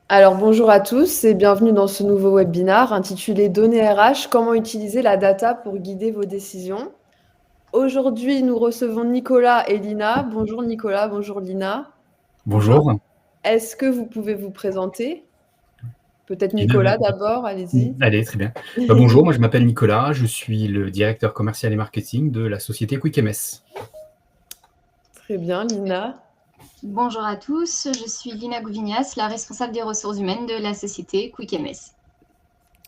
Alors bonjour à tous et bienvenue dans ce nouveau webinaire intitulé Données RH, comment utiliser la data pour guider vos décisions. Aujourd'hui, nous recevons Nicolas et Lina. Bonjour Nicolas, bonjour Lina. Bonjour. Est-ce que vous pouvez vous présenter? Peut-être Lina, Nicolas d'abord, allez-y. allez, très bien. Bonjour, moi je m'appelle Nicolas, je suis le directeur commercial et marketing de la société QuickMS. Très bien, Lina. Bonjour à tous, je suis Lina Gouvignas, la responsable des ressources humaines de la société QuickMS.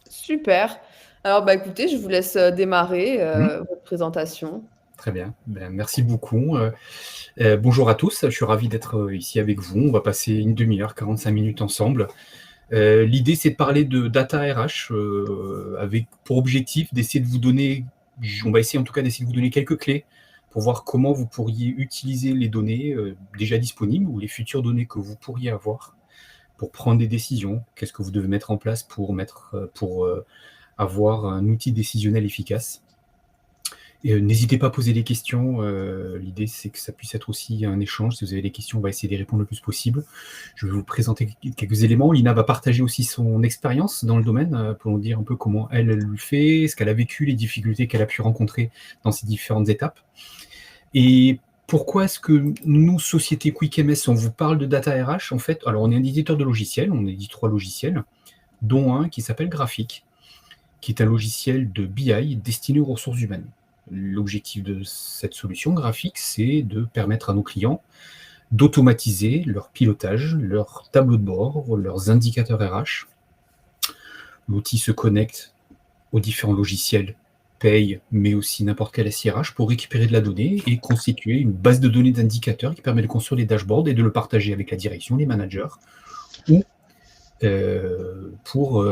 Super. Alors écoutez, je vous laisse démarrer votre présentation. Très bien, merci beaucoup. Bonjour à tous, je suis ravi d'être ici avec vous. On va passer une demi-heure, 45 minutes ensemble. L'idée, c'est de parler de data RH avec pour objectif d'essayer de vous donner, on va essayer en tout cas d'essayer de vous donner quelques clés pour voir comment vous pourriez utiliser les données déjà disponibles ou les futures données que vous pourriez avoir pour prendre des décisions. Qu'est-ce que vous devez mettre en place pour avoir un outil décisionnel efficace. N'hésitez pas à poser des questions. L'idée, c'est que ça puisse être aussi un échange. Si vous avez des questions, on va essayer d'y répondre le plus possible. Je vais vous présenter quelques éléments. Lina va partager aussi son expérience dans le domaine pour nous dire un peu comment elle le fait, ce qu'elle a vécu, les difficultés qu'elle a pu rencontrer dans ces différentes étapes. Et pourquoi est-ce que nous, société QuickMS, on vous parle de data RH? En fait, alors on est un éditeur de logiciels, on édite 3 logiciels, dont un qui s'appelle Graphic, qui est un logiciel de BI destiné aux ressources humaines. L'objectif de cette solution graphique, c'est de permettre à nos clients d'automatiser leur pilotage, leur tableau de bord, leurs indicateurs RH. L'outil se connecte aux différents logiciels, paye, mais aussi n'importe quel SIRH pour récupérer de la donnée et constituer une base de données d'indicateurs qui permet de construire des dashboards et de le partager avec la direction, les managers, ou pour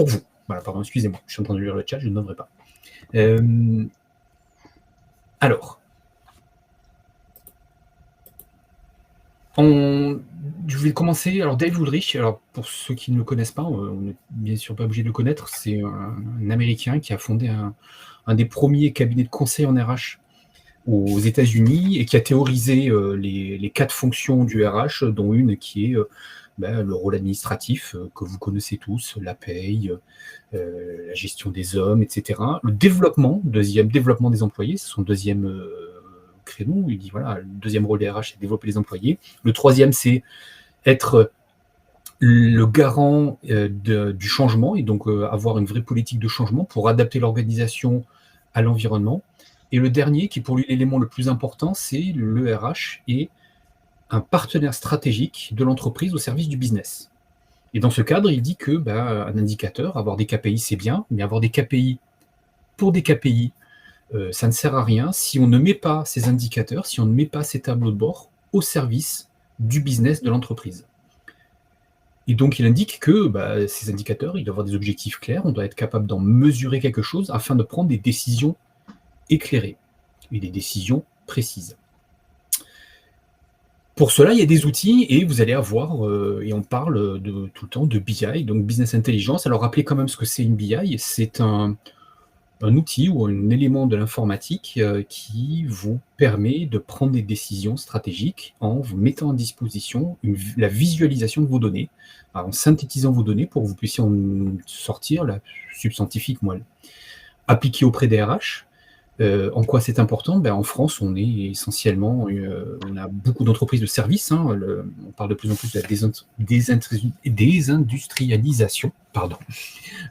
vous. Voilà, pardon, excusez-moi, je suis en train de lire le chat, je ne devrais pas. Alors, je vais commencer. Alors, Dave Woodrich, alors, pour ceux qui ne le connaissent pas, on n'est bien sûr pas obligé de le connaître, c'est un Américain qui a fondé un des premiers cabinets de conseil en RH aux États-Unis et qui a théorisé les 4 fonctions du RH, dont une qui est le rôle administratif que vous connaissez tous, la paye, la gestion des hommes, etc. Le développement, deuxième développement des employés, c'est son deuxième créneau. Il dit voilà, le deuxième rôle des RH, c'est développer les employés. Le troisième, c'est être le garant du changement et donc avoir une vraie politique de changement pour adapter l'organisation à l'environnement. Et le dernier, qui est pour lui l'élément le plus important, c'est le RH et un partenaire stratégique de l'entreprise au service du business. Et dans ce cadre, il dit que un indicateur, avoir des KPI, c'est bien, mais avoir des KPI pour des KPI, ça ne sert à rien si on ne met pas ces indicateurs, si on ne met pas ces tableaux de bord au service du business de l'entreprise. Et donc, il indique que ces indicateurs, ils doivent avoir des objectifs clairs, on doit être capable d'en mesurer quelque chose afin de prendre des décisions éclairées et des décisions précises. Pour cela, il y a des outils et vous allez avoir, et on parle tout le temps de BI, donc Business Intelligence. Alors, rappelez quand même ce que c'est une BI. C'est un outil ou un élément de l'informatique qui vous permet de prendre des décisions stratégiques en vous mettant à disposition la visualisation de vos données, en synthétisant vos données pour que vous puissiez en sortir la substantifique moelle. Appliqué auprès des RH, en quoi c'est important? En France, on est essentiellement, on a beaucoup d'entreprises de services. On parle de plus en plus de la désindustrialisation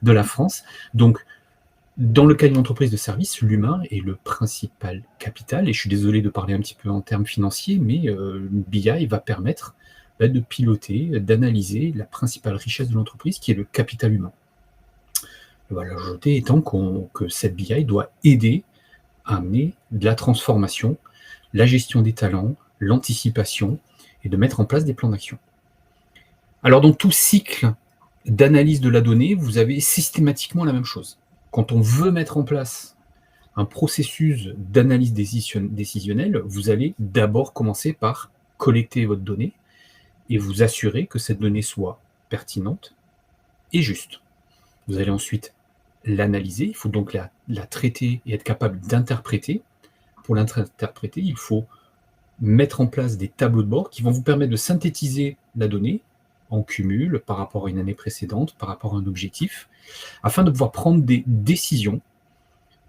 de la France. Donc, dans le cas d'une entreprise de service, l'humain est le principal capital. Et je suis désolé de parler un petit peu en termes financiers, mais BI va permettre de piloter, d'analyser la principale richesse de l'entreprise, qui est le capital humain. La l'ajouter étant que cette BI doit aider à amener de la transformation, la gestion des talents, l'anticipation et de mettre en place des plans d'action. Alors, dans tout cycle d'analyse de la donnée, vous avez systématiquement la même chose. Quand on veut mettre en place un processus d'analyse décisionnelle, vous allez d'abord commencer par collecter votre donnée et vous assurer que cette donnée soit pertinente et juste. Vous allez ensuite l'analyser, il faut donc la traiter et être capable d'interpréter. Pour l'interpréter, il faut mettre en place des tableaux de bord qui vont vous permettre de synthétiser la donnée en cumul par rapport à une année précédente, par rapport à un objectif, afin de pouvoir prendre des décisions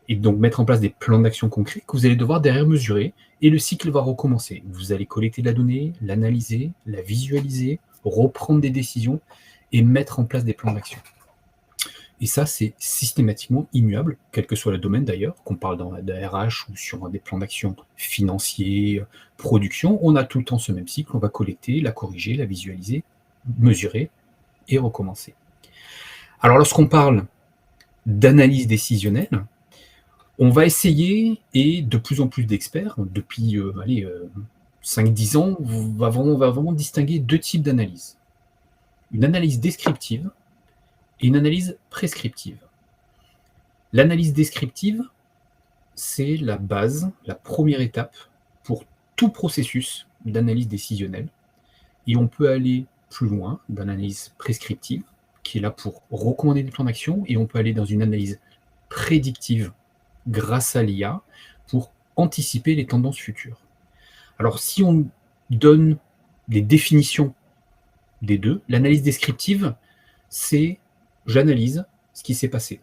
et donc mettre en place des plans d'action concrets que vous allez devoir derrière mesurer, et le cycle va recommencer. Vous allez collecter de la donnée, l'analyser, la visualiser, reprendre des décisions et mettre en place des plans d'action. Et ça, c'est systématiquement immuable, quel que soit le domaine d'ailleurs, qu'on parle dans la RH ou sur des plans d'action financiers, production, on a tout le temps ce même cycle, on va collecter, la corriger, la visualiser, mesurer et recommencer. Alors lorsqu'on parle d'analyse décisionnelle, on va essayer, et de plus en plus d'experts, depuis 5-10 ans, on va vraiment distinguer deux types d'analyse. Une analyse descriptive et une analyse prescriptive. L'analyse descriptive, c'est la base, la première étape pour tout processus d'analyse décisionnelle. Et on peut aller plus loin dans l'analyse prescriptive, qui est là pour recommander des plans d'action, et on peut aller dans une analyse prédictive grâce à l'IA pour anticiper les tendances futures. Alors, si on donne des définitions des deux, l'analyse descriptive, c'est j'analyse ce qui s'est passé.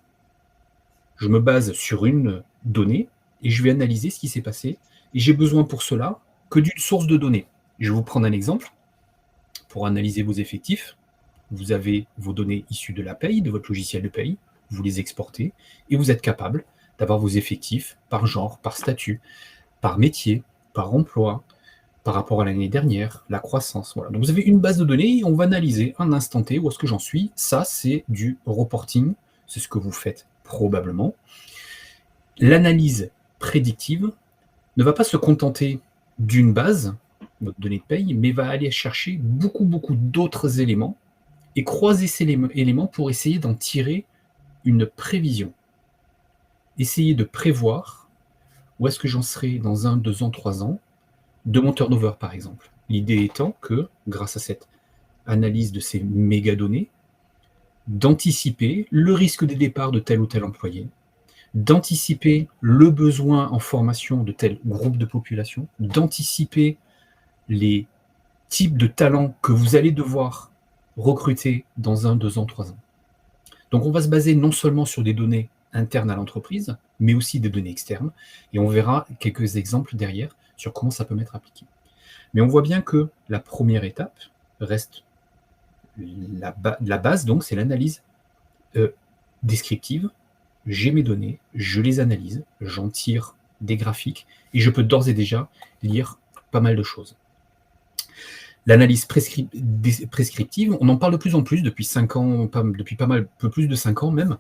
Je me base sur une donnée et je vais analyser ce qui s'est passé. Et j'ai besoin pour cela que d'une source de données. Je vais vous prendre un exemple. Pour analyser vos effectifs, vous avez vos données issues de la paye, de votre logiciel de paye, vous les exportez et vous êtes capable d'avoir vos effectifs par genre, par statut, par métier, par emploi, par rapport à l'année dernière, la croissance. Voilà. Donc vous avez une base de données et on va analyser un instant T où est-ce que j'en suis. Ça, c'est du reporting, c'est ce que vous faites probablement. L'analyse prédictive ne va pas se contenter d'une base, votre donnée de paye, mais va aller chercher beaucoup d'autres éléments et croiser ces éléments pour essayer d'en tirer une prévision. Essayer de prévoir où est-ce que j'en serai dans 1, 2 ans, 3 ans, de mon turnover par exemple. L'idée étant que, grâce à cette analyse de ces méga données, d'anticiper le risque de départ de tel ou tel employé, d'anticiper le besoin en formation de tel groupe de population, d'anticiper les types de talents que vous allez devoir recruter dans 1, 2 ans, 3 ans. Donc on va se baser non seulement sur des données internes à l'entreprise, mais aussi des données externes, et on verra quelques exemples derrière sur comment ça peut m'être appliqué. Mais on voit bien que la première étape reste la base, donc c'est l'analyse descriptive. J'ai mes données, je les analyse, j'en tire des graphiques, et je peux d'ores et déjà lire pas mal de choses. L'analyse prescriptive, on en parle de plus en plus depuis 5 ans, depuis pas mal, peu plus de 5 ans même,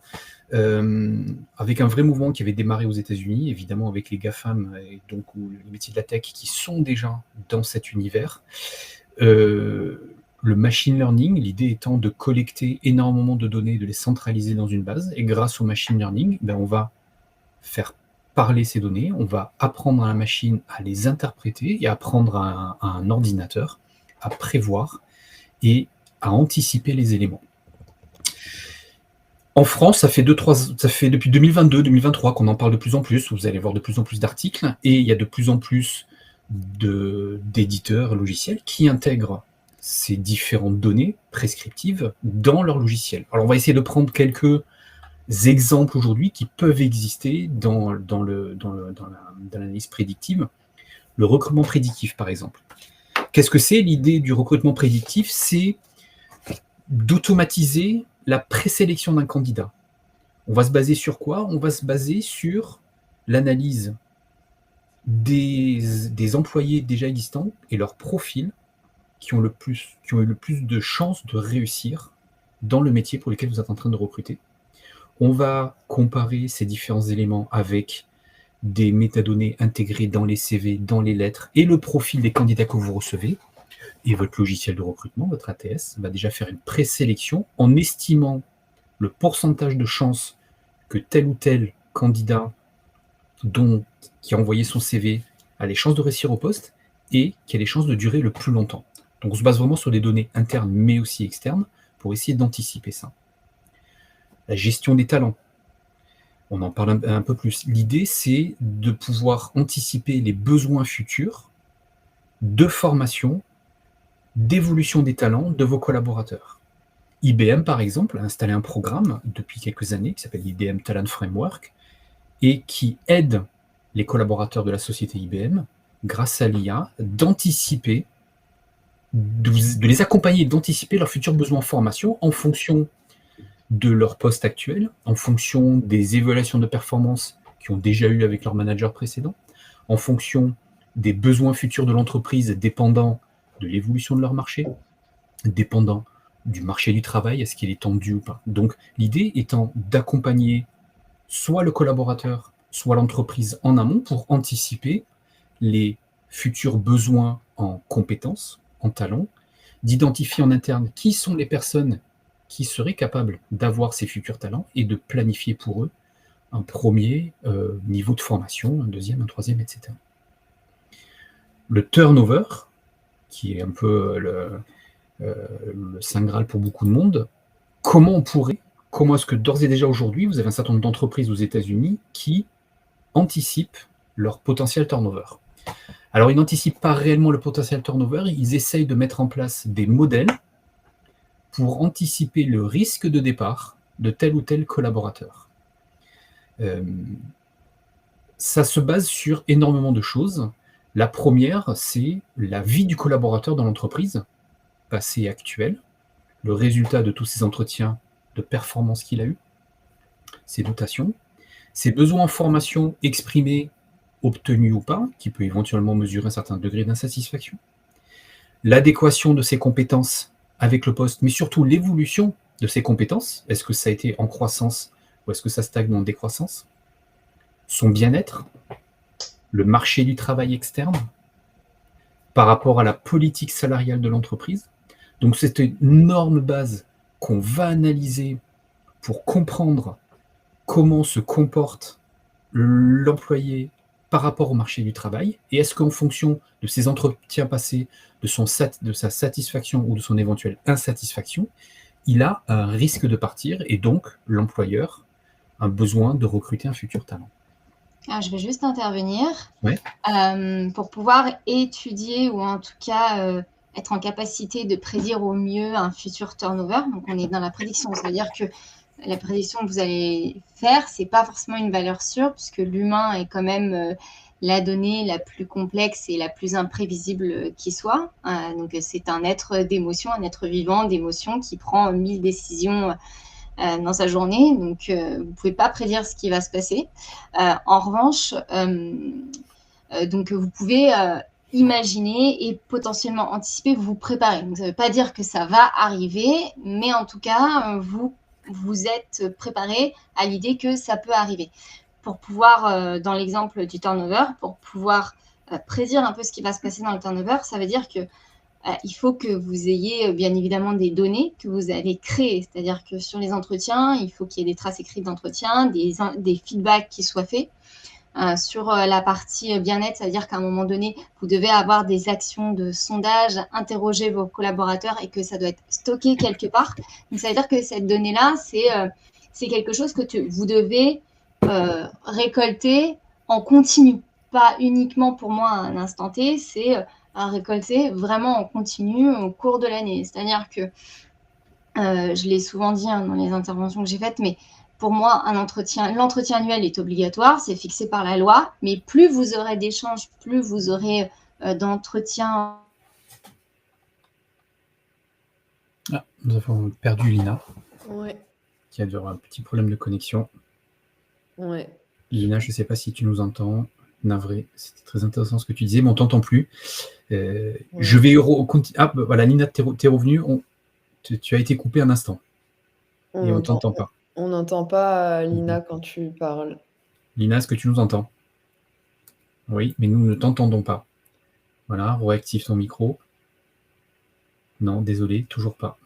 avec un vrai mouvement qui avait démarré aux États-Unis, évidemment avec les GAFAM et donc les métiers de la tech qui sont déjà dans cet univers. Le machine learning, l'idée étant de collecter énormément de données, de les centraliser dans une base, et grâce au machine learning, on va faire parler ces données, on va apprendre à la machine à les interpréter et apprendre à un ordinateur à prévoir et à anticiper les éléments. En France, ça fait depuis 2022-2023 qu'on en parle de plus en plus, vous allez voir de plus en plus d'articles, et il y a de plus en plus d'éditeurs logiciels qui intègrent ces différentes données prescriptives dans leur logiciel. Alors on va essayer de prendre quelques exemples aujourd'hui qui peuvent exister dans l'analyse prédictive. Le recrutement prédictif, par exemple. Qu'est-ce que c'est l'idée du recrutement prédictif? C'est d'automatiser la présélection d'un candidat. On va se baser sur quoi? On va se baser sur l'analyse des employés déjà existants et leurs profils qui ont eu le plus de chances de réussir dans le métier pour lequel vous êtes en train de recruter. On va comparer ces différents éléments avec des métadonnées intégrées dans les CV, dans les lettres, et le profil des candidats que vous recevez. Et votre logiciel de recrutement, votre ATS, va déjà faire une présélection en estimant le pourcentage de chances que tel ou tel candidat qui a envoyé son CV a les chances de réussir au poste et qui a les chances de durer le plus longtemps. Donc on se base vraiment sur des données internes mais aussi externes pour essayer d'anticiper ça. La gestion des talents. On en parle un peu plus. L'idée, c'est de pouvoir anticiper les besoins futurs de formation, d'évolution des talents de vos collaborateurs. IBM, par exemple, a installé un programme depuis quelques années qui s'appelle IBM Talent Framework et qui aide les collaborateurs de la société IBM, grâce à l'IA, d'anticiper, de les accompagner, d'anticiper leurs futurs besoins en formation en fonction de leur poste actuel, en fonction des évaluations de performance qu'ils ont déjà eues avec leur manager précédent, en fonction des besoins futurs de l'entreprise dépendant de l'évolution de leur marché, dépendant du marché du travail, est-ce qu'il est tendu ou pas. Donc l'idée étant d'accompagner soit le collaborateur, soit l'entreprise en amont pour anticiper les futurs besoins en compétences, en talents, d'identifier en interne qui sont les personnes qui seraient capables d'avoir ces futurs talents et de planifier pour eux un premier niveau de formation, un deuxième, un troisième, etc. Le turnover, qui est un peu le Saint Graal pour beaucoup de monde, comment est-ce que d'ores et déjà aujourd'hui, vous avez un certain nombre d'entreprises aux États-Unis qui anticipent leur potentiel turnover. Alors, ils n'anticipent pas réellement le potentiel turnover, ils essayent de mettre en place des modèles pour anticiper le risque de départ de tel ou tel collaborateur. Ça se base sur énormément de choses. La première, c'est la vie du collaborateur dans l'entreprise, passé et actuel, le résultat de tous ces entretiens de performance qu'il a eu, ses dotations, ses besoins en formation exprimés, obtenus ou pas, qui peut éventuellement mesurer un certain degré d'insatisfaction, l'adéquation de ses compétences avec le poste, mais surtout l'évolution de ses compétences, est-ce que ça a été en croissance ou est-ce que ça stagne en décroissance, son bien-être, le marché du travail externe, par rapport à la politique salariale de l'entreprise. Donc c'est une énorme base qu'on va analyser pour comprendre comment se comporte l'employé par rapport au marché du travail, et est-ce qu'en fonction de ses entretiens passés, de sa satisfaction ou de son éventuelle insatisfaction, il a un risque de partir, et donc l'employeur a besoin de recruter un futur talent. Je vais juste intervenir. Ouais. Pour pouvoir étudier ou en tout cas être en capacité de prédire au mieux un futur turnover. Donc, on est dans la prédiction. Ça veut dire que la prédiction que vous allez faire, ce n'est pas forcément une valeur sûre puisque l'humain est quand même la donnée la plus complexe et la plus imprévisible qui soit. Donc, c'est un être d'émotion, un être vivant d'émotion qui prend 1000 décisions dans sa journée, donc vous ne pouvez pas prédire ce qui va se passer. En revanche, donc vous pouvez imaginer et potentiellement anticiper, vous préparer. Donc ça ne veut pas dire que ça va arriver, mais en tout cas, vous êtes préparé à l'idée que ça peut arriver. Pour pouvoir, dans l'exemple du turnover, pour pouvoir prédire un peu ce qui va se passer dans le turnover, ça veut dire que il faut que vous ayez bien évidemment des données que vous allez créer. C'est-à-dire que sur les entretiens, il faut qu'il y ait des traces écrites d'entretien, des feedbacks qui soient faits. Sur la partie bien-être, ça veut dire qu'à un moment donné, vous devez avoir des actions de sondage, interroger vos collaborateurs et que ça doit être stocké quelque part. Donc, ça veut dire que cette donnée-là, c'est quelque chose que vous devez récolter en continu. Pas uniquement pour moi à un instant T, c'est à récolter vraiment en continu au cours de l'année. C'est-à-dire que, je l'ai souvent dit dans les interventions que j'ai faites, mais pour moi, l'entretien annuel est obligatoire, c'est fixé par la loi, mais plus vous aurez d'échanges, plus vous aurez d'entretiens. Nous avons perdu Lina, Ouais. qui a un petit problème de connexion. Ouais. Lina, je ne sais pas si tu nous entends. Navré, c'était très intéressant ce que tu disais, mais on ne t'entend plus. Je vais continuer. Ah, voilà, Lina, tu es revenue. Tu as été coupée un instant. Et on ne t'entend pas. On n'entend pas Lina quand tu parles. Lina, est-ce que tu nous entends? Oui, mais nous ne t'entendons pas. Voilà, réactive ton micro. Non, désolé, toujours pas.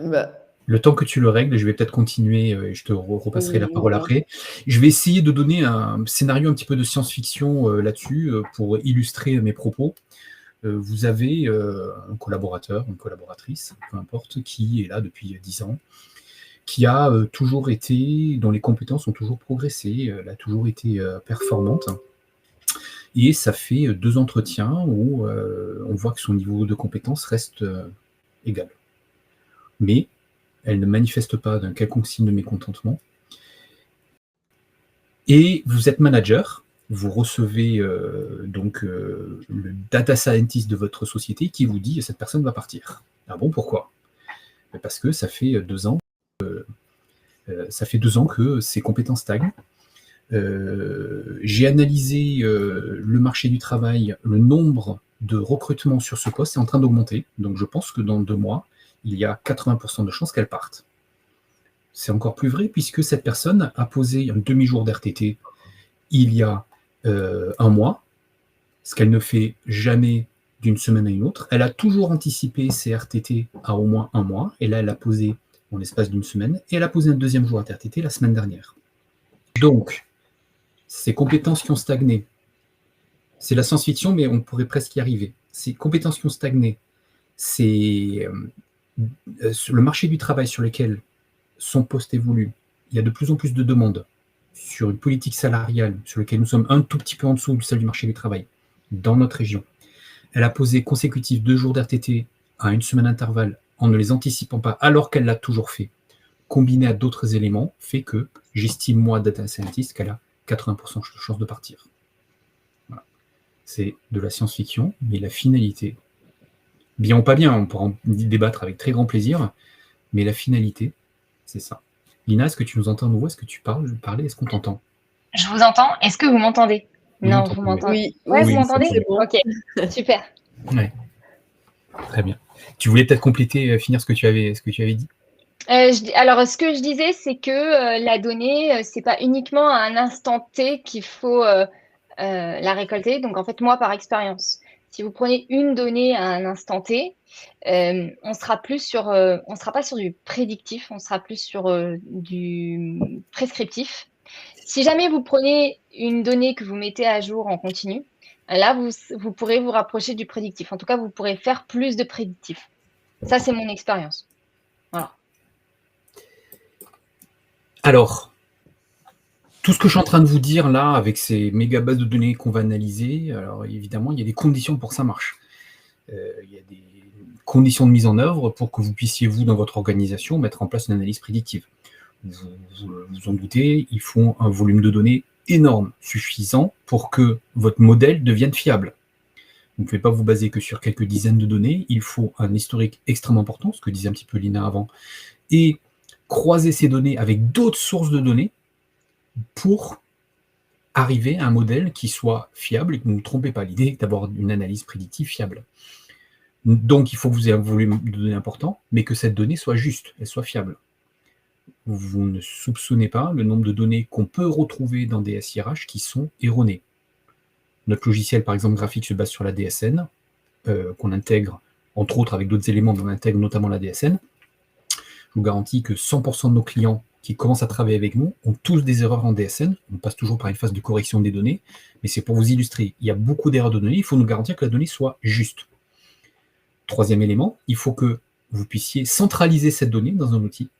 Bah. Le temps que tu le règles, je vais peut-être continuer, je te repasserai la parole après. Je vais essayer de donner un scénario un petit peu de science-fiction là-dessus pour illustrer mes propos. Vous avez un collaborateur, une collaboratrice, peu importe, qui est là depuis 10 ans, qui a toujours été, dont les compétences ont toujours progressé, elle a toujours été performante. Et ça fait 2 entretiens où on voit que son niveau de compétence reste égal. Mais elle ne manifeste pas d'un quelconque signe de mécontentement. Et vous êtes manager, vous recevez le data scientist de votre société qui vous dit « cette personne va partir ». Ah bon, pourquoi ? Parce que ça fait 2 ans, que ses compétences stagnent. J'ai analysé le marché du travail, le nombre de recrutements sur ce poste est en train d'augmenter. Donc je pense que dans 2 mois, il y a 80% de chances qu'elle parte. C'est encore plus vrai puisque cette personne a posé un demi-jour d'RTT il y a 1 mois, ce qu'elle ne fait jamais d'une semaine à une autre. Elle a toujours anticipé ses RTT à au moins 1 mois, et là elle a posé en l'espace d'une semaine, et elle a posé un 2e jour d'RTT la semaine dernière. Donc, ces compétences qui ont stagné, c'est la science-fiction, mais on pourrait presque y arriver. Ces compétences qui ont stagné, c'est le marché du travail sur lequel son poste évolue. Il y a de plus en plus de demandes sur une politique salariale sur laquelle nous sommes un tout petit peu en dessous de celle du marché du travail dans notre région. Elle a posé consécutif 2 jours d'RTT à 1 semaine d'intervalle en ne les anticipant pas alors qu'elle l'a toujours fait, combiné à d'autres éléments, fait que j'estime, moi, data scientist, qu'elle a 80% de chance de partir. Voilà. C'est de la science-fiction, mais la finalité, bien ou pas bien, on pourra en débattre avec très grand plaisir, mais la finalité, c'est ça. Lina, est-ce que tu nous entends à nouveau ? Est-ce que tu parles ? Est-ce qu'on t'entend ? Je vous entends. Est-ce que vous m'entendez ? Non, vous m'entendez. Oui, Vous m'entendez ? c'est bon. Ok, super. Ouais. Très bien. Tu voulais peut-être compléter, finir ce que tu avais dit ? Alors, ce que je disais, c'est que la donnée, c'est pas uniquement à un instant T qu'il faut la récolter. Donc, en fait, moi, par expérience, si vous prenez une donnée à un instant T, on sera pas sur du prédictif, on sera plus sur du prescriptif. Si jamais vous prenez une donnée que vous mettez à jour en continu, là, vous pourrez vous rapprocher du prédictif. En tout cas, vous pourrez faire plus de prédictif. Ça, c'est mon expérience. Voilà. Alors, tout ce que je suis en train de vous dire là, avec ces méga bases de données qu'on va analyser, alors évidemment, il y a des conditions pour que ça marche. Il y a des conditions de mise en œuvre pour que vous puissiez, vous, dans votre organisation, mettre en place une analyse prédictive. Vous en doutez, il faut un volume de données énorme, suffisant pour que votre modèle devienne fiable. Vous ne pouvez pas vous baser que sur quelques dizaines de données, il faut un historique extrêmement important, ce que disait un petit peu Lina avant, et croiser ces données avec d'autres sources de données pour arriver à un modèle qui soit fiable et que ne vous trompez pas. L'idée est d'avoir une analyse prédictive fiable. Donc, il faut que vous ayez un volume de données important, mais que cette donnée soit juste, elle soit fiable. Vous ne soupçonnez pas le nombre de données qu'on peut retrouver dans des SIRH qui sont erronées. Notre logiciel, par exemple, graphique, se base sur la DSN, qu'on intègre, entre autres avec d'autres éléments, mais on intègre notamment la DSN. Je vous garantis que 100% de nos clients qui commencent à travailler avec nous ont tous des erreurs en DSN. On passe toujours par une phase de correction des données, mais c'est pour vous illustrer. Il y a beaucoup d'erreurs de données, il faut nous garantir que la donnée soit juste. 3e élément, il faut que vous puissiez centraliser cette donnée dans un outil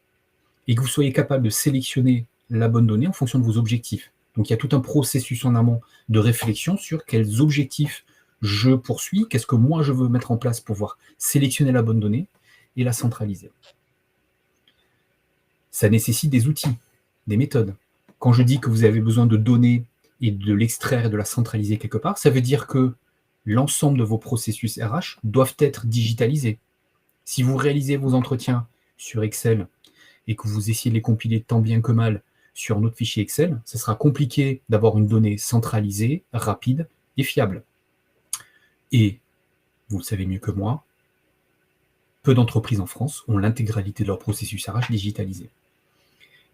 et que vous soyez capable de sélectionner la bonne donnée en fonction de vos objectifs. Donc il y a tout un processus en amont de réflexion sur quels objectifs je poursuis, qu'est-ce que moi je veux mettre en place pour pouvoir sélectionner la bonne donnée et la centraliser. Ça nécessite des outils, des méthodes. Quand je dis que vous avez besoin de données et de l'extraire et de la centraliser quelque part, ça veut dire que l'ensemble de vos processus RH doivent être digitalisés. Si vous réalisez vos entretiens sur Excel et que vous essayez de les compiler tant bien que mal sur un autre fichier Excel, ce sera compliqué d'avoir une donnée centralisée, rapide et fiable. Et, vous le savez mieux que moi, peu d'entreprises en France ont l'intégralité de leur processus RH digitalisé.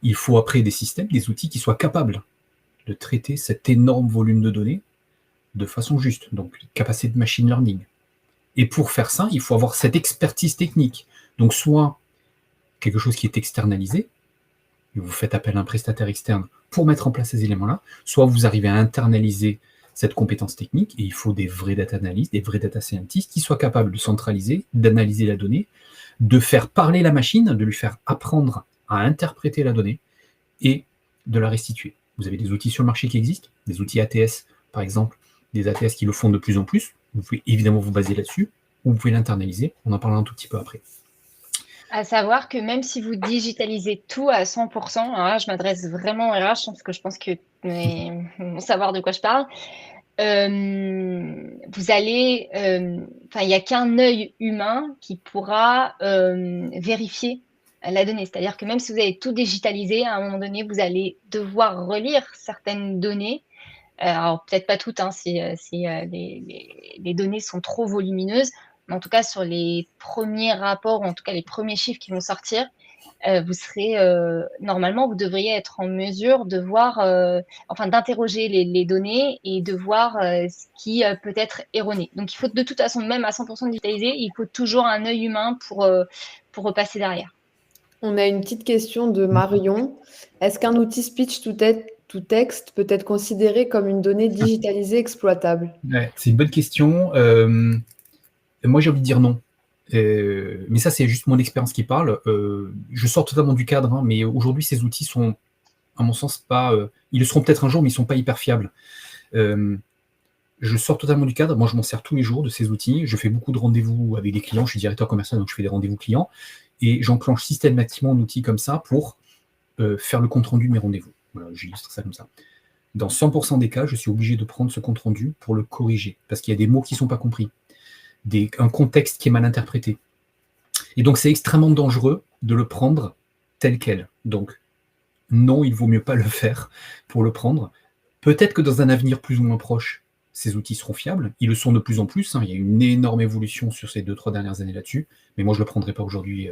Il faut après des systèmes, des outils qui soient capables de traiter cet énorme volume de données de façon juste, donc capacité de machine learning. Et pour faire ça, il faut avoir cette expertise technique. Donc soit quelque chose qui est externalisé, et vous faites appel à un prestataire externe pour mettre en place ces éléments-là, soit vous arrivez à internaliser cette compétence technique, et il faut des vrais data analystes, des vrais data scientists qui soient capables de centraliser, d'analyser la donnée, de faire parler la machine, de lui faire apprendre à interpréter la donnée et de la restituer. Vous avez des outils sur le marché qui existent, des outils ATS par exemple, des ATS qui le font de plus en plus. Vous pouvez évidemment vous baser là-dessus, ou vous pouvez l'internaliser. On en parlera un tout petit peu après. À savoir que même si vous digitalisez tout à 100%, alors là, je m'adresse vraiment au RH parce que je pense que vont savoir de quoi je parle. Vous allez, il n'y a qu'un œil humain qui pourra vérifier la donnée. C'est-à-dire que même si vous avez tout digitalisé, à un moment donné, vous allez devoir relire certaines données. Alors peut-être pas toutes, si les données sont trop volumineuses, mais en tout cas sur les premiers rapports, en tout cas les premiers chiffres qui vont sortir, vous serez normalement, vous devriez être en mesure de voir, d'interroger les données et de voir ce qui peut être erroné. Donc il faut de toute façon, même à 100% digitalisé, il faut toujours un œil humain pour repasser derrière. On a une petite question de Marion. Est-ce qu'un outil speech to text peut être considéré comme une donnée digitalisée exploitable? Ouais, c'est une bonne question. Moi, j'ai envie de dire non. Mais ça, c'est juste mon expérience qui parle. Je sors totalement du cadre, mais aujourd'hui, ces outils sont, à mon sens, pas... ils le seront peut-être un jour, mais ils ne sont pas hyper fiables. Je sors totalement du cadre. Moi, je m'en sers tous les jours de ces outils. Je fais beaucoup de rendez-vous avec des clients. Je suis directeur commercial, donc je fais des rendez-vous clients. Et j'enclenche systématiquement un outil comme ça pour faire le compte-rendu de mes rendez-vous. Voilà, j'illustre ça comme ça. Dans 100% des cas, je suis obligé de prendre ce compte-rendu pour le corriger, parce qu'il y a des mots qui ne sont pas compris, un contexte qui est mal interprété. Et donc, c'est extrêmement dangereux de le prendre tel quel. Donc, non, il vaut mieux pas le faire pour le prendre. Peut-être que dans un avenir plus ou moins proche, ces outils seront fiables. Ils le sont de plus en plus. Il y a une énorme évolution sur ces 2-3 dernières années là-dessus. Mais moi, je ne le prendrai pas aujourd'hui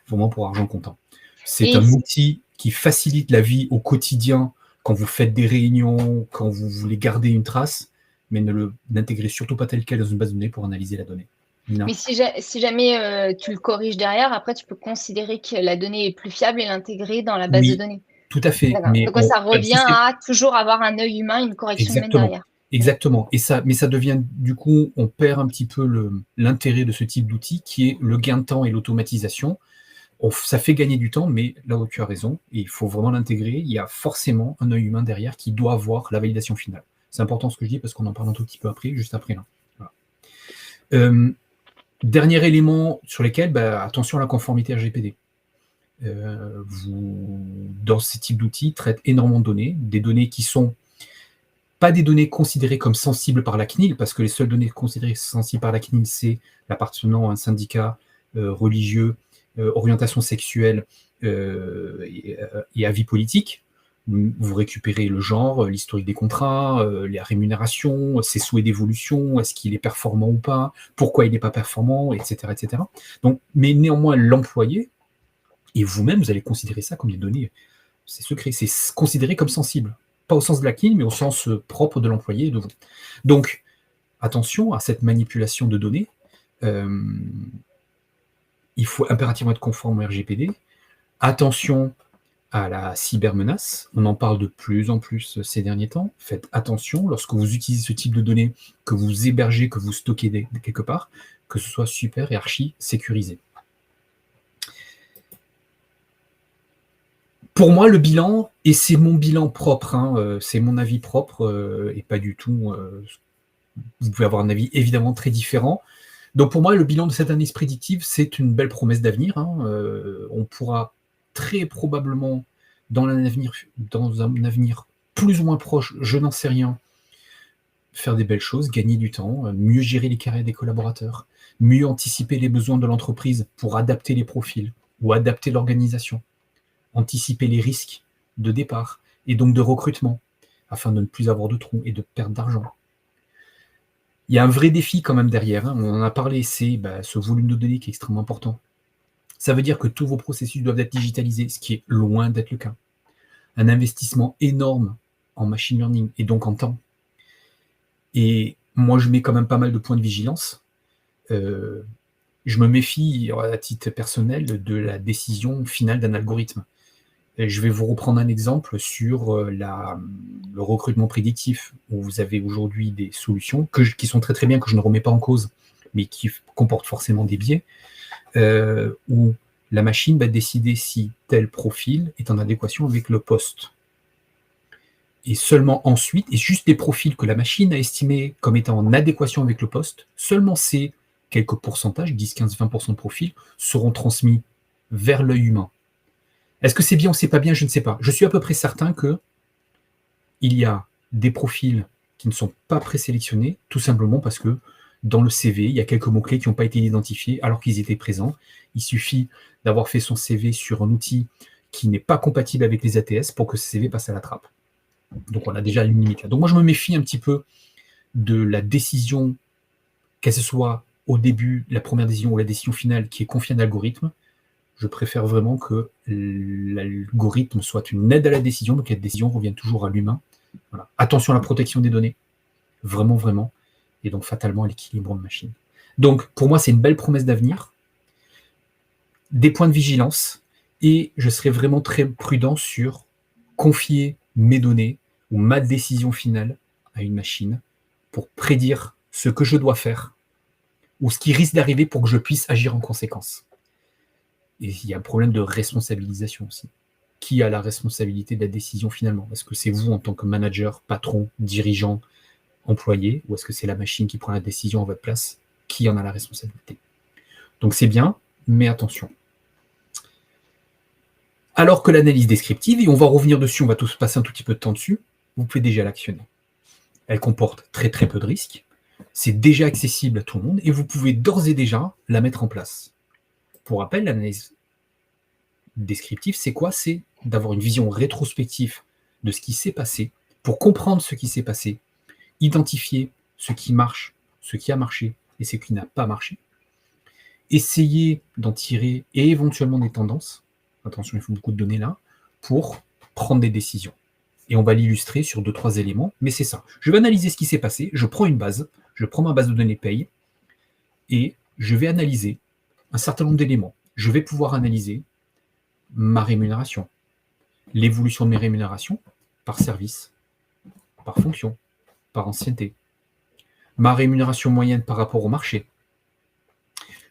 vraiment pour argent comptant. C'est un outil qui facilite la vie au quotidien quand vous faites des réunions, quand vous voulez garder une trace, mais n'intégrez surtout pas tel quel dans une base de données pour analyser la donnée. Mais si jamais tu le corriges derrière, après, tu peux considérer que la donnée est plus fiable et l'intégrer dans la base de données. Tout à fait. Mais donc, ça revient à toujours avoir un œil humain, une correction humaine derrière. Exactement. Mais ça devient, du coup, on perd un petit peu l'intérêt de ce type d'outil qui est le gain de temps et l'automatisation. Ça fait gagner du temps, mais là où tu as raison, et il faut vraiment l'intégrer, il y a forcément un œil humain derrière qui doit avoir la validation finale. C'est important ce que je dis parce qu'on en parle un tout petit peu après, juste après là. Voilà. Dernier élément sur lequel, attention à la conformité RGPD. Dans ce type d'outils, traite énormément de données, des données qui sont pas des données considérées comme sensibles par la CNIL, parce que les seules données considérées sensibles par la CNIL, c'est l'appartenance à un syndicat religieux, orientation sexuelle et avis politique. Vous récupérez le genre, l'historique des contrats, les rémunérations, ses souhaits d'évolution, est-ce qu'il est performant ou pas, pourquoi il n'est pas performant, etc., etc. Donc, mais néanmoins, l'employé, et vous-même, vous allez considérer ça comme des données, c'est secret, c'est considéré comme sensible. Pas au sens de la CNIL, mais au sens propre de l'employé et de vous. Donc, attention à cette manipulation de données. Il faut impérativement être conforme au RGPD. Attention à la cybermenace. On en parle de plus en plus ces derniers temps. Faites attention lorsque vous utilisez ce type de données, que vous hébergez, que vous stockez quelque part, que ce soit super et archi sécurisé. Pour moi, le bilan, et c'est mon bilan propre, c'est mon avis propre, et pas du tout... vous pouvez avoir un avis évidemment très différent. Donc pour moi, le bilan de cette analyse prédictive, c'est une belle promesse d'avenir. On pourra très probablement, dans un avenir plus ou moins proche, je n'en sais rien, faire des belles choses, gagner du temps, mieux gérer les carrières des collaborateurs, mieux anticiper les besoins de l'entreprise pour adapter les profils ou adapter l'organisation, anticiper les risques de départ et donc de recrutement, afin de ne plus avoir de trous et de perte d'argent. Il y a un vrai défi quand même derrière, on en a parlé, c'est ce volume de données qui est extrêmement important. Ça veut dire que tous vos processus doivent être digitalisés, ce qui est loin d'être le cas. Un investissement énorme en machine learning et donc en temps. Et moi, je mets quand même pas mal de points de vigilance. Je me méfie, à titre personnel, de la décision finale d'un algorithme. Je vais vous reprendre un exemple sur le recrutement prédictif, où vous avez aujourd'hui des solutions qui sont très très bien, que je ne remets pas en cause, mais qui comportent forcément des biais, où la machine va décider si tel profil est en adéquation avec le poste. Et seulement ensuite, et juste les profils que la machine a estimés comme étant en adéquation avec le poste, seulement ces quelques pourcentages, 10, 15, 20% de profils, seront transmis vers l'œil humain. Est-ce que c'est bien ou c'est pas bien? Je ne sais pas. Je suis à peu près certain que il y a des profils qui ne sont pas présélectionnés, tout simplement parce que dans le CV, il y a quelques mots-clés qui n'ont pas été identifiés alors qu'ils étaient présents. Il suffit d'avoir fait son CV sur un outil qui n'est pas compatible avec les ATS pour que ce CV passe à la trappe. Donc on a déjà une limite là. Donc moi je me méfie un petit peu de la décision, qu'elle ce soit au début, la première décision ou la décision finale qui est confiée à un algorithme. Je préfère vraiment que l'algorithme soit une aide à la décision, donc que la décision revienne toujours à l'humain. Voilà. Attention à la protection des données, vraiment, vraiment, et donc fatalement à l'équilibre de machine. Donc pour moi, c'est une belle promesse d'avenir, des points de vigilance, et je serai vraiment très prudent sur confier mes données ou ma décision finale à une machine pour prédire ce que je dois faire ou ce qui risque d'arriver pour que je puisse agir en conséquence. Et il y a un problème de responsabilisation aussi. Qui a la responsabilité de la décision finalement? Est-ce que c'est vous en tant que manager, patron, dirigeant, employé, ou est-ce que c'est la machine qui prend la décision à votre place? Qui en a la responsabilité? Donc c'est bien, mais attention. Alors que l'analyse descriptive, et on va revenir dessus, on va tous passer un tout petit peu de temps dessus, vous pouvez déjà l'actionner. Elle comporte très très peu de risques, c'est déjà accessible à tout le monde, et vous pouvez d'ores et déjà la mettre en place. Pour rappel, l'analyse descriptive, c'est quoi? C'est d'avoir une vision rétrospective de ce qui s'est passé, pour comprendre ce qui s'est passé, identifier ce qui marche, ce qui a marché et ce qui n'a pas marché, essayer d'en tirer et éventuellement des tendances, attention, il faut beaucoup de données là, pour prendre des décisions. Et on va l'illustrer sur 2-3 éléments, mais c'est ça. Je vais analyser ce qui s'est passé, je prends une base, je prends ma base de données paye, et je vais analyser un certain nombre d'éléments. Je vais pouvoir analyser ma rémunération, l'évolution de mes rémunérations par service, par fonction, par ancienneté, ma rémunération moyenne par rapport au marché.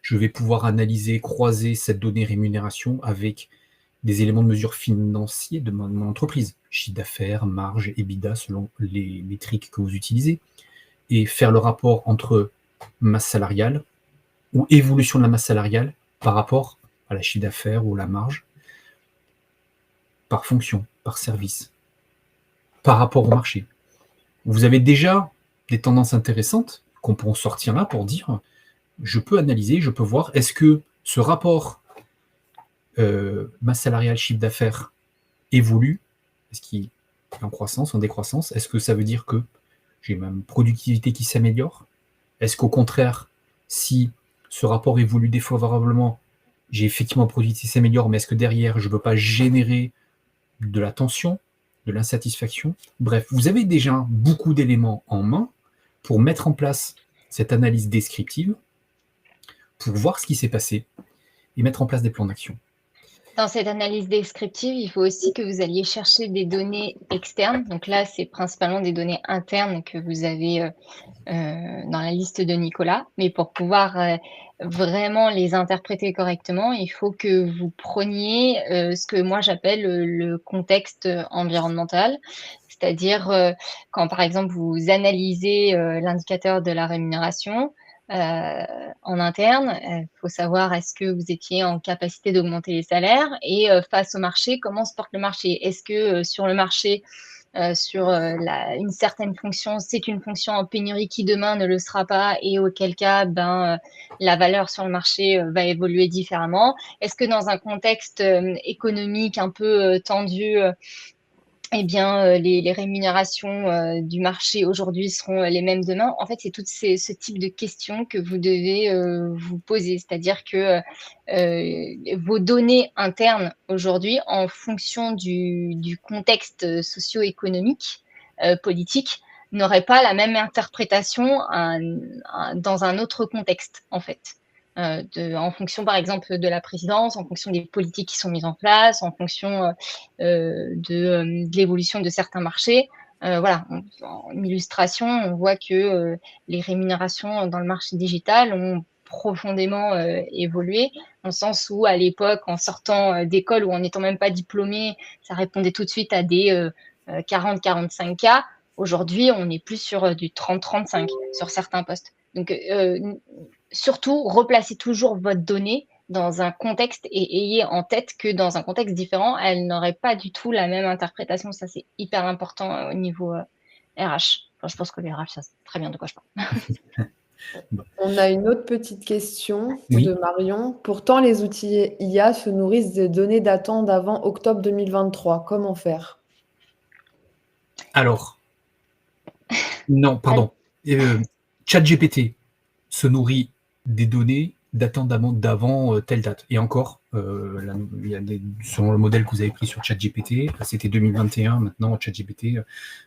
Je vais pouvoir analyser, croiser cette donnée rémunération avec des éléments de mesure financiers de mon entreprise, chiffre d'affaires, marge, EBITDA, selon les métriques que vous utilisez, et faire le rapport entre masse salariale ou évolution de la masse salariale par rapport à la chiffre d'affaires ou la marge, par fonction, par service, par rapport au marché. Vous avez déjà des tendances intéressantes qu'on peut en sortir là pour dire, je peux analyser, je peux voir, est-ce que ce rapport masse salariale, chiffre d'affaires évolue? Est-ce qu'il est en croissance, en décroissance? Est-ce que ça veut dire que j'ai ma productivité qui s'améliore? Est-ce qu'au contraire, si ce rapport évolue défavorablement, j'ai effectivement une productivité qui s'améliore, mais est-ce que derrière, je ne peux pas générer de la tension, de l'insatisfaction? Bref, vous avez déjà beaucoup d'éléments en main pour mettre en place cette analyse descriptive, pour voir ce qui s'est passé et mettre en place des plans d'action. Dans cette analyse descriptive, il faut aussi que vous alliez chercher des données externes. Donc là, c'est principalement des données internes que vous avez dans la liste de Nicolas. Mais pour pouvoir vraiment les interpréter correctement, il faut que vous preniez ce que moi j'appelle le contexte environnemental. C'est-à-dire quand, par exemple, vous analysez l'indicateur de la rémunération, en interne, il faut savoir est-ce que vous étiez en capacité d'augmenter les salaires et face au marché, comment se porte le marché? Est-ce que sur le marché, sur une certaine fonction, c'est une fonction en pénurie qui demain ne le sera pas et auquel cas, la valeur sur le marché va évoluer différemment? Est-ce que dans un contexte économique un peu tendu, eh bien, les rémunérations du marché aujourd'hui seront les mêmes demain? En fait, c'est ce type de questions que vous devez vous poser. C'est-à-dire que vos données internes aujourd'hui, en fonction du contexte socio-économique, politique, n'auraient pas la même interprétation dans un autre contexte, en fait. En fonction, par exemple, de la présidence, en fonction des politiques qui sont mises en place, en fonction de l'évolution de certains marchés. Voilà, en illustration, on voit que les rémunérations dans le marché digital ont profondément évolué, dans le sens où, à l'époque, en sortant d'école ou en n'étant même pas diplômé, ça répondait tout de suite à des 40-45K. Aujourd'hui, on est plus sur du 30-35 sur certains postes. Donc, surtout, replacez toujours votre donnée dans un contexte et ayez en tête que dans un contexte différent, elle n'aurait pas du tout la même interprétation. Ça, c'est hyper important au niveau RH. Enfin, je pense que les RH savent très bien de quoi je parle. On a une autre petite question Oui. de Marion. Pourtant, les outils IA se nourrissent des données datant d'avant octobre 2023. Comment faire? Alors, non, pardon. ChatGPT se nourrit des données datant d'avant telle date. Et encore, il y a selon le modèle que vous avez pris sur ChatGPT, c'était 2021. Maintenant, ChatGPT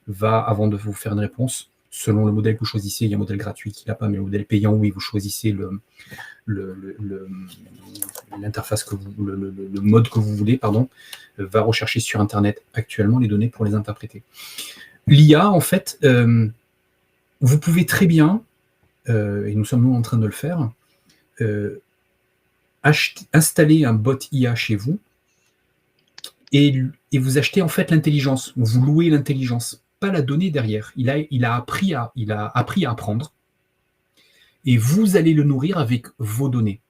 va, avant de vous faire une réponse, selon le modèle que vous choisissez, il y a un modèle gratuit qui n'a pas, mais le modèle payant, oui, vous choisissez l'interface le mode que vous voulez, pardon, va rechercher sur Internet actuellement les données pour les interpréter. L'IA, en fait, vous pouvez très bien, et nous sommes en train de le faire, installer un bot IA chez vous et vous achetez en fait l'intelligence, vous louez l'intelligence, pas la donnée derrière. Il a appris à apprendre et vous allez le nourrir avec vos données.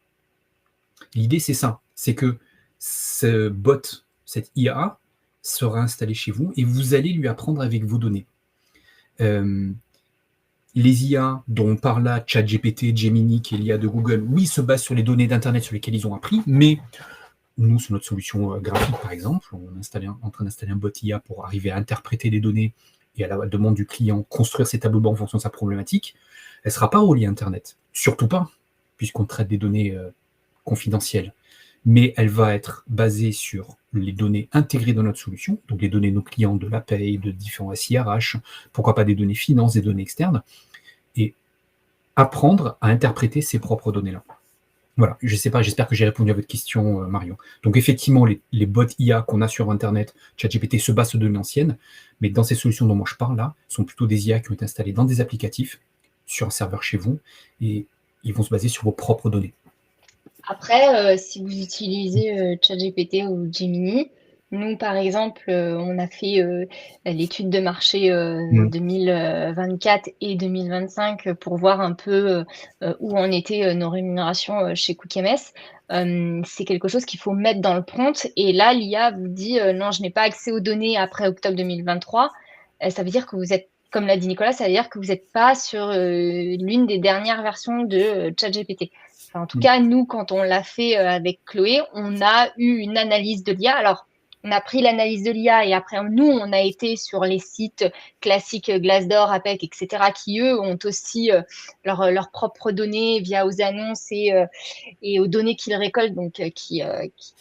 L'idée, c'est ça, c'est que ce bot, cette IA, sera installé chez vous et vous allez lui apprendre avec vos données. Les IA dont on parle là, ChatGPT, Gemini, qui est l'IA de Google, oui, se basent sur les données d'Internet sur lesquelles ils ont appris, mais nous, sur notre solution graphique, par exemple, on est en train d'installer un bot IA pour arriver à interpréter les données et à la demande du client, construire ses tableaux de bord en fonction de sa problématique. Elle ne sera pas reliée à Internet, surtout pas, puisqu'on traite des données confidentielles. Mais elle va être basée sur les données intégrées dans notre solution, donc les données de nos clients, de la paye, de différents SIRH, pourquoi pas des données finances, des données externes, et apprendre à interpréter ces propres données-là. Voilà, je ne sais pas, j'espère que j'ai répondu à votre question, Marion. Donc effectivement, les bots IA qu'on a sur Internet, ChatGPT se base sur de données anciennes, mais dans ces solutions dont moi je parle là, sont plutôt des IA qui ont été installées dans des applicatifs, sur un serveur chez vous, et ils vont se baser sur vos propres données. Après, si vous utilisez ChatGPT ou Gemini, nous, par exemple, on a fait l'étude de marché 2024 et 2025 pour voir un peu où en étaient nos rémunérations chez CookMS. C'est quelque chose qu'il faut mettre dans le prompt. Et là, l'IA vous dit non, je n'ai pas accès aux données après octobre 2023. Ça veut dire que vous êtes, comme l'a dit Nicolas, ça veut dire que vous n'êtes pas sur l'une des dernières versions de ChatGPT. Enfin, en tout cas, nous, quand on l'a fait avec Chloé, on a eu une analyse de l'IA. Alors, on a pris l'analyse de l'IA et après, nous, on a été sur les sites classiques Glassdoor, APEC, etc., qui, eux, ont aussi leurs propres données via aux annonces et aux données qu'ils récoltent, donc qui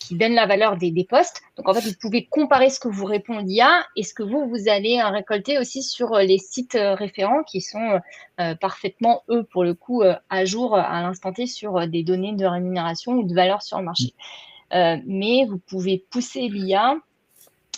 donnent la valeur des postes. Donc, en fait, vous pouvez comparer ce que vous répond l'IA et ce que vous allez récolter aussi sur les sites référents qui sont parfaitement, eux, pour le coup, à jour à l'instant T sur des données de rémunération ou de valeur sur le marché. Mais vous pouvez pousser l'IA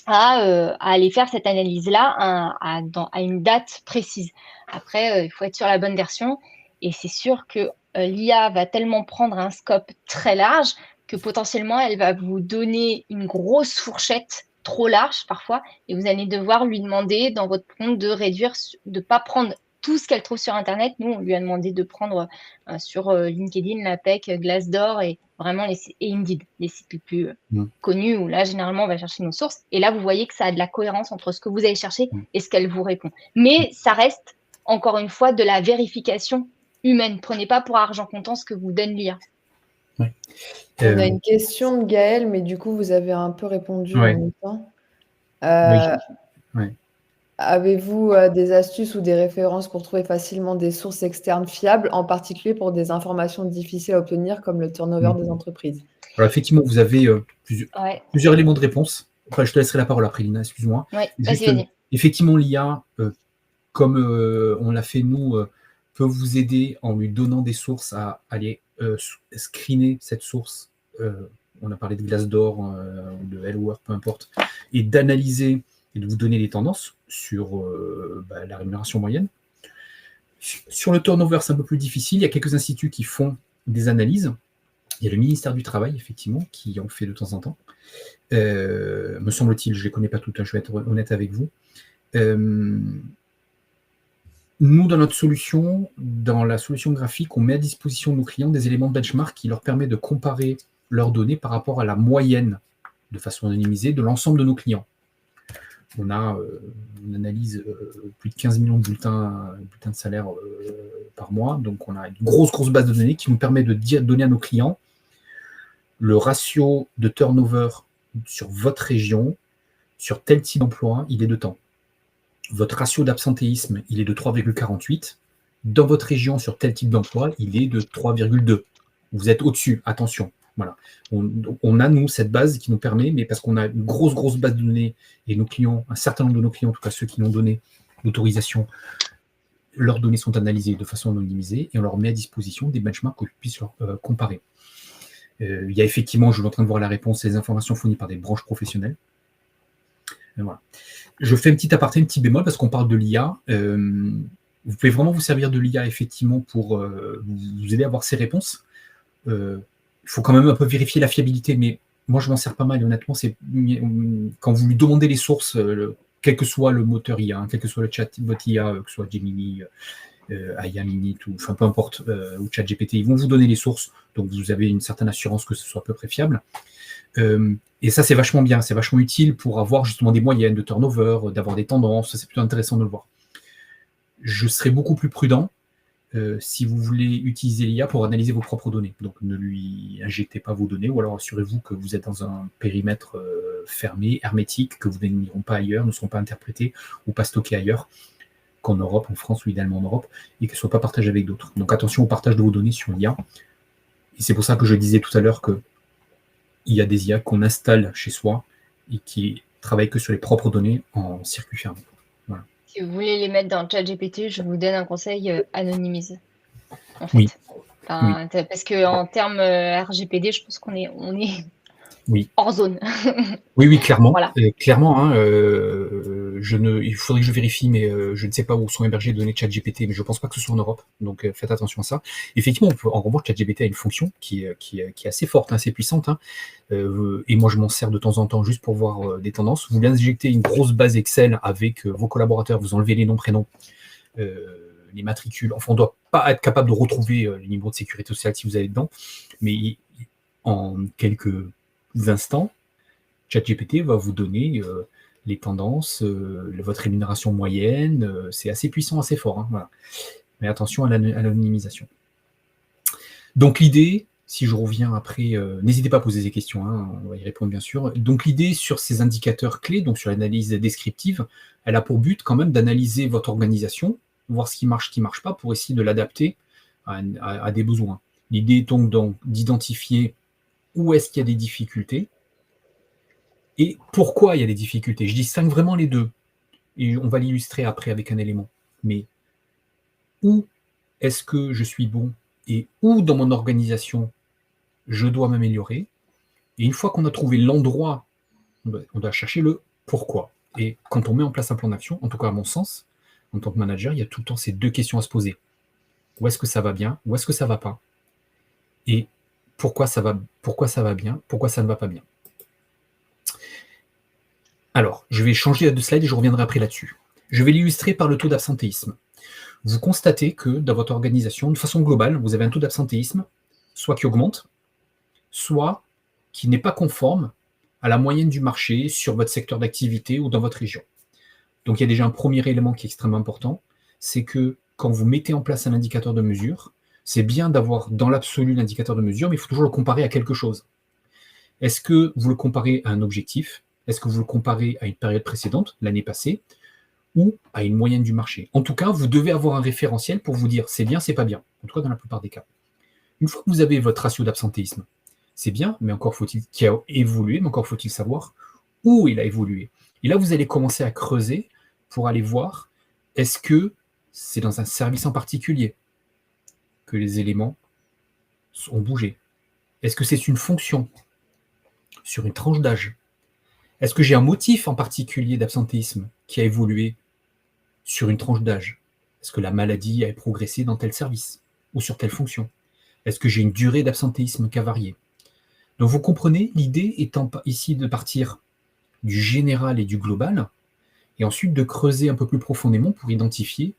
à aller faire cette analyse-là à une date précise. Après, il faut être sur la bonne version et c'est sûr que l'IA va tellement prendre un scope très large que potentiellement, elle va vous donner une grosse fourchette trop large parfois et vous allez devoir lui demander dans votre prompt de réduire, de ne pas prendre tout ce qu'elle trouve sur Internet. Nous, on lui a demandé de prendre sur LinkedIn, l'APEC, Glassdoor et vraiment et Indeed, les sites les plus connus où là, généralement, on va chercher nos sources. Et là, vous voyez que ça a de la cohérence entre ce que vous allez chercher et ce qu'elle vous répond. Mais ça reste, encore une fois, de la vérification humaine. Prenez pas pour argent comptant ce que vous donne l'IA. Ouais. On a une question de Gaël, mais du coup, vous avez un peu répondu en même temps. Avez-vous des astuces ou des références pour trouver facilement des sources externes fiables, en particulier pour des informations difficiles à obtenir, comme le turnover des entreprises? Alors effectivement, vous avez plusieurs éléments de réponse. Enfin, je te laisserai la parole après, Lina, excuse-moi. Effectivement, l'IA, comme on l'a fait nous, peut vous aider en lui donnant des sources à aller screener cette source. On a parlé de Glassdoor, de Hellowork, peu importe, et d'analyser et de vous donner des tendances sur la rémunération moyenne. Sur le turnover, c'est un peu plus difficile. Il y a quelques instituts qui font des analyses. Il y a le ministère du Travail, effectivement, qui en fait de temps en temps. Me semble-t-il, je ne les connais pas toutes, hein, je vais être honnête avec vous. Nous, dans notre solution, dans la solution graphique, on met à disposition de nos clients des éléments de benchmark qui leur permettent de comparer leurs données par rapport à la moyenne, de façon anonymisée, de l'ensemble de nos clients. On analyse plus de 15 millions de bulletins de salaire par mois, donc on a une grosse base de données qui nous permet de donner à nos clients le ratio de turnover sur votre région, sur tel type d'emploi, il est de temps. Votre ratio d'absentéisme, il est de 3,48. Dans votre région, sur tel type d'emploi, il est de 3,2. Vous êtes au-dessus, attention. Voilà. On a, nous, cette base qui nous permet, mais parce qu'on a une grosse base de données, et nos clients, un certain nombre de nos clients, en tout cas ceux qui nous ont donné l'autorisation, leurs données sont analysées de façon anonymisée, et on leur met à disposition des benchmarks qu'on puisse leur comparer. Il y a effectivement, je suis en train de voir la réponse, les informations fournies par des branches professionnelles. Voilà. Je fais un petit aparté, un petit bémol, parce qu'on parle de l'IA. Vous pouvez vraiment vous servir de l'IA, effectivement, pour vous aider à avoir ces réponses. Il faut quand même un peu vérifier la fiabilité, mais moi, je m'en sers pas mal, honnêtement. C'est quand vous lui demandez les sources, quel que soit le moteur IA, quel que soit le chatbot IA, que ce soit Gemini, AI Mini, enfin peu importe, ou ChatGPT, ils vont vous donner les sources, donc vous avez une certaine assurance que ce soit à peu près fiable. Et ça, c'est vachement bien, c'est vachement utile pour avoir justement des moyennes de turnover, d'avoir des tendances, ça c'est plutôt intéressant de le voir. Je serais beaucoup plus prudent si vous voulez utiliser l'IA pour analyser vos propres données. Donc ne lui injectez pas vos données, ou alors assurez-vous que vous êtes dans un périmètre fermé, hermétique, que vous n'iront pas ailleurs, ne seront pas interprétés ou pas stockés ailleurs qu'en Europe, en France ou idéalement en Europe, et qu'elles ne soient pas partagées avec d'autres. Donc attention au partage de vos données sur l'IA. Et c'est pour ça que je disais tout à l'heure que il y a des IA qu'on installe chez soi et qui travaillent que sur les propres données en circuit fermé. Voilà. Si vous voulez les mettre dans ChatGPT, je vous donne un conseil, anonymise. En fait. Oui. Enfin, parce qu'en termes RGPD, je pense qu'on est oui. hors zone. Oui, clairement. Voilà. Clairement, hein, il faudrait que je vérifie, mais je ne sais pas où sont hébergées les données de ChatGPT, mais je ne pense pas que ce soit en Europe, donc faites attention à ça. Effectivement, en revanche, ChatGPT a une fonction qui est assez forte, assez puissante, hein, et moi je m'en sers de temps en temps juste pour voir des tendances. Vous lui injectez une grosse base Excel avec vos collaborateurs, vous enlevez les noms, prénoms, les matricules, enfin on ne doit pas être capable de retrouver le niveau de sécurité sociale si vous allez dedans, mais en quelques instants, ChatGPT va vous donner les tendances, votre rémunération moyenne, c'est assez puissant, assez fort. Hein, voilà. Mais attention à l'anonymisation. Donc l'idée, si je reviens après, n'hésitez pas à poser des questions, hein, on va y répondre bien sûr. Donc l'idée sur ces indicateurs clés, donc sur l'analyse descriptive, elle a pour but quand même d'analyser votre organisation, voir ce qui ne marche pas, pour essayer de l'adapter à des besoins. L'idée est donc d'identifier où est-ce qu'il y a des difficultés, et pourquoi il y a des difficultés. Je distingue vraiment les deux. Et on va l'illustrer après avec un élément. Mais où est-ce que je suis bon et où dans mon organisation je dois m'améliorer. Et une fois qu'on a trouvé l'endroit, on doit chercher le pourquoi. Et quand on met en place un plan d'action, en tout cas à mon sens, en tant que manager, il y a tout le temps ces deux questions à se poser. Où est-ce que ça va bien? Où est-ce que ça ne va pas? Et pourquoi ça va bien? Pourquoi ça ne va pas bien? Alors, je vais changer de slide et je reviendrai après là-dessus. Je vais l'illustrer par le taux d'absentéisme. Vous constatez que dans votre organisation, de façon globale, vous avez un taux d'absentéisme, soit qui augmente, soit qui n'est pas conforme à la moyenne du marché sur votre secteur d'activité ou dans votre région. Donc il y a déjà un premier élément qui est extrêmement important, c'est que quand vous mettez en place un indicateur de mesure, c'est bien d'avoir dans l'absolu l'indicateur de mesure, mais il faut toujours le comparer à quelque chose. Est-ce que vous le comparez à un objectif? Est-ce que vous le comparez à une période précédente, l'année passée, ou à une moyenne du marché? En tout cas, vous devez avoir un référentiel pour vous dire c'est bien, c'est pas bien, en tout cas dans la plupart des cas. Une fois que vous avez votre ratio d'absentéisme, c'est bien, mais encore faut-il qu'il a évolué, mais encore faut-il savoir où il a évolué. Et là, vous allez commencer à creuser pour aller voir, est-ce que c'est dans un service en particulier que les éléments ont bougé? Est-ce que c'est une fonction sur une tranche d'âge? Est-ce que j'ai un motif en particulier d'absentéisme qui a évolué sur une tranche d'âge? Est-ce que la maladie a progressé dans tel service ou sur telle fonction? Est-ce que j'ai une durée d'absentéisme qui a varié? Donc vous comprenez, l'idée étant ici de partir du général et du global, et ensuite de creuser un peu plus profondément pour identifier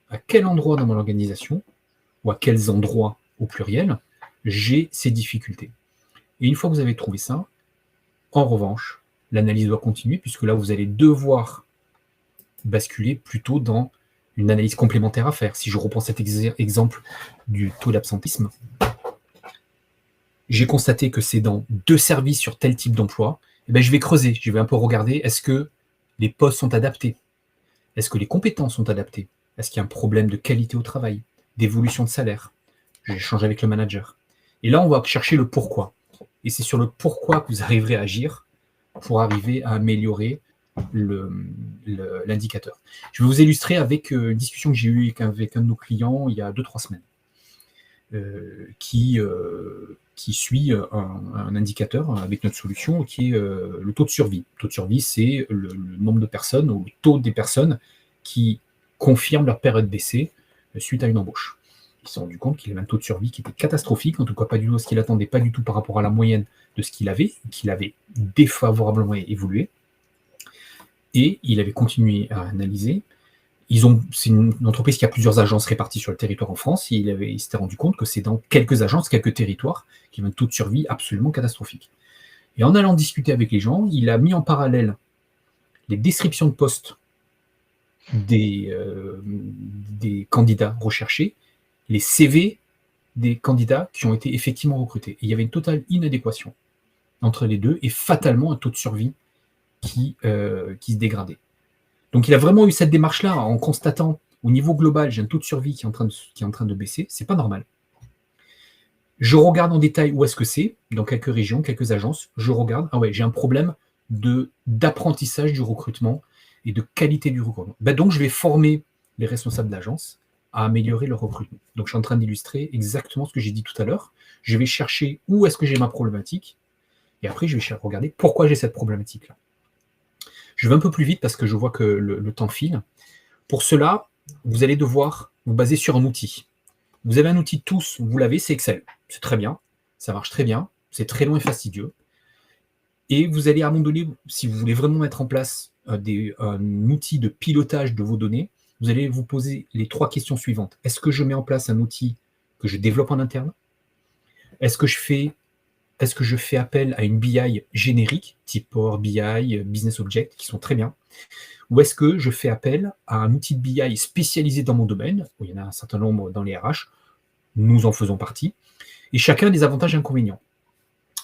à quel endroit dans mon organisation, ou à quels endroits au pluriel, j'ai ces difficultés. Et une fois que vous avez trouvé ça, en revanche, l'analyse doit continuer, puisque là, vous allez devoir basculer plutôt dans une analyse complémentaire à faire. Si je reprends cet exemple du taux d'absentéisme, j'ai constaté que c'est dans 2 services sur tel type d'emploi, et bien je vais creuser, je vais un peu regarder, est-ce que les postes sont adaptés? Est-ce que les compétences sont adaptées? Est-ce qu'il y a un problème de qualité au travail, d'évolution de salaire? J'échange avec le manager. Et là, on va chercher le pourquoi. Et c'est sur le pourquoi que vous arriverez à agir pour arriver à améliorer l'indicateur. Je vais vous illustrer avec une discussion que j'ai eue avec un de nos clients il y a 2-3 semaines, qui suit un indicateur avec notre solution qui est le taux de survie. Le taux de survie, c'est le nombre de personnes, ou le taux des personnes qui confirment leur période d'essai suite à une embauche. Ils se sont rendus compte qu'il avait un taux de survie qui était catastrophique, en tout cas pas du tout ce qu'il attendait, pas du tout par rapport à la moyenne de ce qu'il avait défavorablement évolué. Et il avait continué à analyser. C'est une entreprise qui a plusieurs agences réparties sur le territoire en France, et il s'était rendu compte que c'est dans quelques agences, quelques territoires, qu'il y avait un taux de survie absolument catastrophique. Et en allant discuter avec les gens, il a mis en parallèle les descriptions de postes des candidats recherchés, les CV des candidats qui ont été effectivement recrutés. Et il y avait une totale inadéquation entre les deux, et fatalement un taux de survie qui se dégradait. Donc il a vraiment eu cette démarche-là en constatant au niveau global, j'ai un taux de survie qui est en train de baisser, c'est pas normal. Je regarde en détail où est-ce que c'est, dans quelques régions, quelques agences, je regarde, ah ouais, j'ai un problème d'apprentissage du recrutement et de qualité du recrutement. Donc je vais former les responsables d'agence à améliorer leur recrutement. Donc je suis en train d'illustrer exactement ce que j'ai dit tout à l'heure. Je vais chercher où est-ce que j'ai ma problématique, et après je vais regarder pourquoi j'ai cette problématique-là. Je vais un peu plus vite parce que je vois que le temps file. Pour cela, vous allez devoir vous baser sur un outil. Vous avez un outil tous, vous l'avez, c'est Excel. C'est très bien, ça marche très bien, c'est très long et fastidieux. Et vous allez à un moment donné, si vous voulez vraiment mettre en place un outil de pilotage de vos données, vous allez vous poser les 3 questions suivantes. Est-ce que je mets en place un outil que je développe en interne? Est-ce que je fais appel à une BI générique, type Power BI, Business Object, qui sont très bien? Ou est-ce que je fais appel à un outil de BI spécialisé dans mon domaine, où il y en a un certain nombre dans les RH, nous en faisons partie, et chacun a des avantages et inconvénients.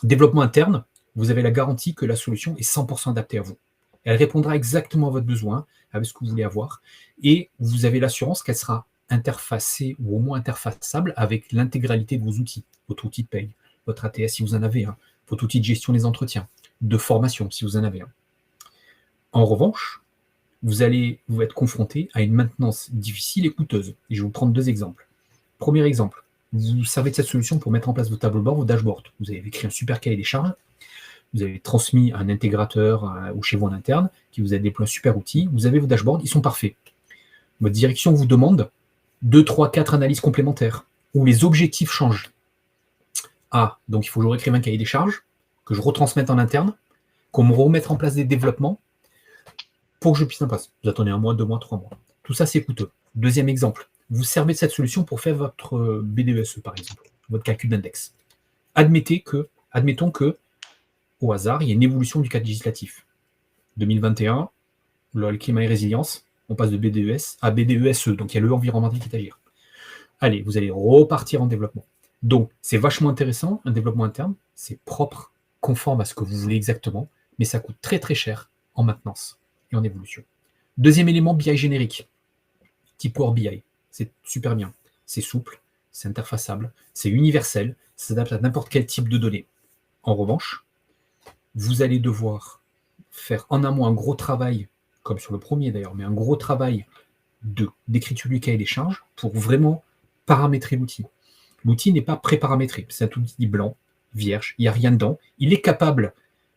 Développement interne, vous avez la garantie que la solution est 100% adaptée à vous. Elle répondra exactement à votre besoin, avec ce que vous voulez avoir, et vous avez l'assurance qu'elle sera interfacée, ou au moins interfaçable, avec l'intégralité de vos outils, votre outil de paye, votre ATS si vous en avez un, votre outil de gestion des entretiens, de formation si vous en avez un. En revanche, vous allez vous être confronté à une maintenance difficile et coûteuse. Et je vais vous prendre 2 exemples. Premier exemple, vous servez de cette solution pour mettre en place vos tableaux de bord, vos dashboards. Vous avez écrit un super cahier des charges, vous avez transmis à un intégrateur ou chez vous en interne, qui vous a déployé un super outil, vous avez vos dashboards, ils sont parfaits. Votre direction vous demande 2, 3, 4 analyses complémentaires, où les objectifs changent. Ah, donc il faut que je réécrive un cahier des charges, que je retransmette en interne, qu'on me remette en place des développements, pour que je puisse en passer. Vous attendez 1 mois, 2 mois, 3 mois. Tout ça, c'est coûteux. Deuxième exemple, vous servez de cette solution pour faire votre BDESE, par exemple, votre calcul d'index. Admettons que, au hasard, il y a une évolution du cadre législatif. 2021, le climat et résilience, on passe de BDES à BDESE, donc il y a le environnemental qui est à agir. Allez, vous allez repartir en développement. Donc, c'est vachement intéressant, un développement interne, c'est propre, conforme à ce que vous voulez exactement, mais ça coûte très très cher en maintenance et en évolution. Deuxième élément, BI générique, type Power BI, c'est super bien, c'est souple, c'est interfaçable, c'est universel, ça s'adapte à n'importe quel type de données. En revanche, vous allez devoir faire en amont un gros travail, comme sur le premier d'ailleurs, mais un gros travail d'écriture du cahier des charges pour vraiment paramétrer l'outil. L'outil n'est pas pré-paramétré, c'est un outil blanc, vierge, il n'y a rien dedans. Il est capable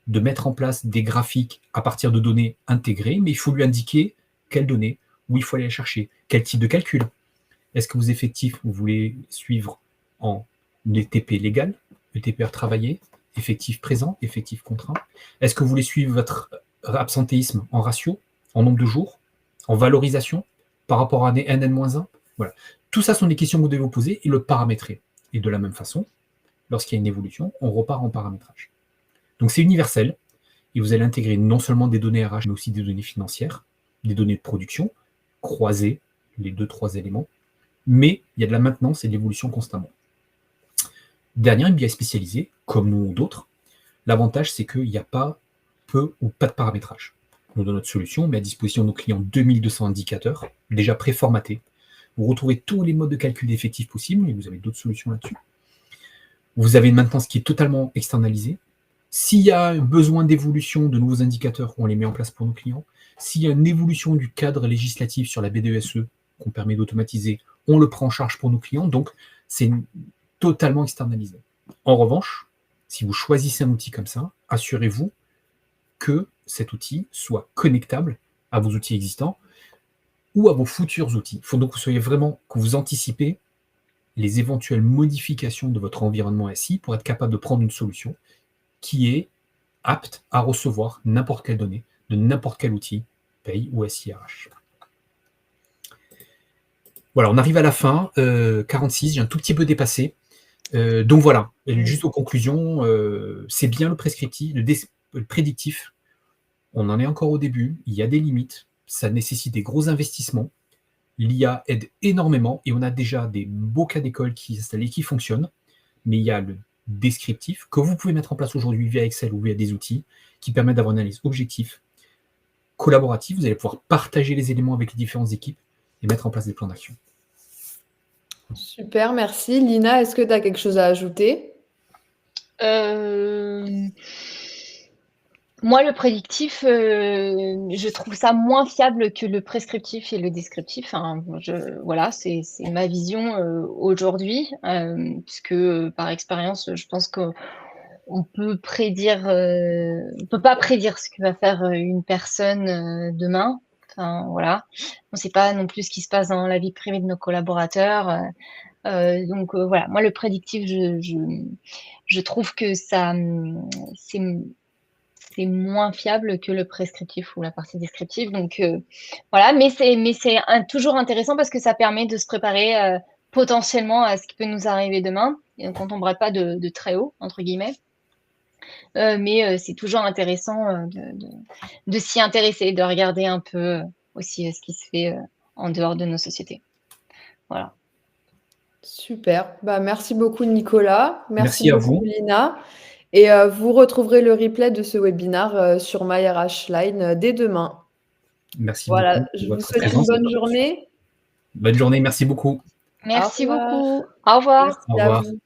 de mettre en place des graphiques à partir de données intégrées, mais il faut lui indiquer quelles données, où il faut aller les chercher, quel type de calcul. Est-ce que vos effectifs, vous voulez suivre en les TP légales, le TPR travaillé, effectif présent, effectif contraint. Est-ce que vous voulez suivre votre absentéisme en ratio, en nombre de jours, en valorisation, par rapport à NN-1? Voilà. Tout ça sont des questions que vous devez vous poser et le paramétrer. Et de la même façon, lorsqu'il y a une évolution, on repart en paramétrage. Donc c'est universel, et vous allez intégrer non seulement des données RH, mais aussi des données financières, des données de production, croiser les 2-3 éléments, mais il y a de la maintenance et de l'évolution constamment. Dernière, une BI spécialisée, comme nous ou d'autres, l'avantage c'est qu'il n'y a pas peu ou pas de paramétrage. Nous, dans notre solution, on met à disposition de nos clients 2200 indicateurs, déjà préformatés. Vous retrouvez tous les modes de calcul d'effectifs possibles, et vous avez d'autres solutions là-dessus. Vous avez une maintenance qui est totalement externalisée. S'il y a besoin d'évolution de nouveaux indicateurs, on les met en place pour nos clients. S'il y a une évolution du cadre législatif sur la BDESE qu'on permet d'automatiser, on le prend en charge pour nos clients. Donc, c'est totalement externalisé. En revanche, si vous choisissez un outil comme ça, assurez-vous que cet outil soit connectable à vos outils existants ou à vos futurs outils. Il faut donc que vous anticipez les éventuelles modifications de votre environnement SI pour être capable de prendre une solution qui est apte à recevoir n'importe quelle donnée de n'importe quel outil, paye ou SIRH. Voilà, on arrive à la fin, 46, j'ai un tout petit peu dépassé. Donc voilà, juste aux conclusions, c'est bien le prescriptif, le prédictif. On en est encore au début, il y a des limites, ça nécessite des gros investissements. L'IA aide énormément et on a déjà des beaux cas d'école qui installent et qui fonctionnent, mais il y a le descriptif que vous pouvez mettre en place aujourd'hui via Excel ou via des outils qui permettent d'avoir une analyse objective, collaborative. Vous allez pouvoir partager les éléments avec les différentes équipes et mettre en place des plans d'action. Super, merci. Lina, est-ce que tu as quelque chose à ajouter? Moi, le prédictif, je trouve ça moins fiable que le prescriptif et le descriptif. Enfin, voilà, c'est ma vision aujourd'hui, puisque par expérience, je pense qu'on peut prédire, on peut pas prédire ce que va faire une personne demain. Enfin, voilà, on ne sait pas non plus ce qui se passe dans la vie privée de nos collaborateurs. Donc voilà, moi le prédictif, je trouve que ça, c'est moins fiable que le prescriptif ou la partie descriptive. Donc voilà, mais c'est toujours intéressant parce que ça permet de se préparer potentiellement à ce qui peut nous arriver demain. Et donc on tomberait pas de très haut, entre guillemets. Mais c'est toujours intéressant de s'y intéresser, de regarder un peu aussi ce qui se fait en dehors de nos sociétés. Voilà. Super. Bah, merci beaucoup, Nicolas. Merci à beaucoup, vous. Lina. Et vous retrouverez le replay de ce webinaire sur MyRH Line dès demain. Merci Voilà, beaucoup je pour vous votre souhaite une présence. bonne journée. Bonne journée, merci beaucoup. Merci revoir. beaucoup. Au revoir. Merci Au à revoir. vous.